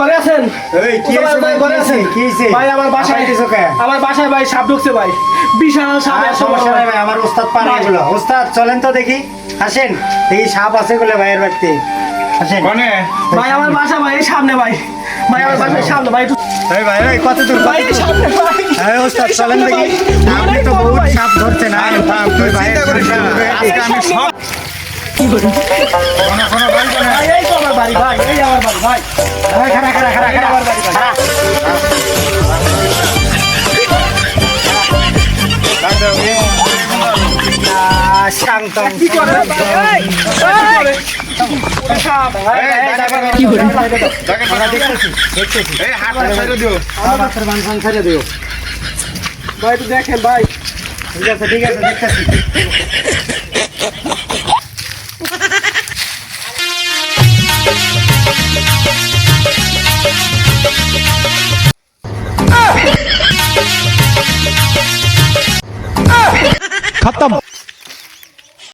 ঘরে আছেন? এই কি হইছে ভাই, ঘরে আছেন? কি হইছে? ভাই আমার বাসায় কিছু কে? আমার বাসায় ভাই সাপ ঢুকছে ভাই, বিশাল সাপ। আর সমস্যা নাই ভাই, আমার ওস্তাদ পারে ভাই। এগুলো। ওস্তাদ চলেন তো দেখি, আসেন দেখি সাপ আছে বলে ভাইয়ের বাড়িতে, আসেন। ভাই আমার বাসা ভাই এই সামনে ভাই, ভাই আমার বাসার সামনে ভাই, একটু এই ভাই ভাই কত দূর, ভাই এই সামনে ভাই। এই ওস্তাদ চলেন দেখি। আপনি তো বহুত সাপ ধরছেন, আর তুই ভাইয়ের আজকে আমি সব ভাই, এই তো আমার বাড়ি ভাই, এই আমার বাড়ি ভাই, খারা খারা খারা খারা আমার বাড়ি ভাই। শান্তং কি করে ভাই? এই, এই, সাপ, কি করে আমরা দেখতেছি দেখতেছি বাচ্চার বানসান ছেড়ে দিও। ভাই একটু দেখেন ভাই। ঠিক আছে দেখতেছি। खत्म।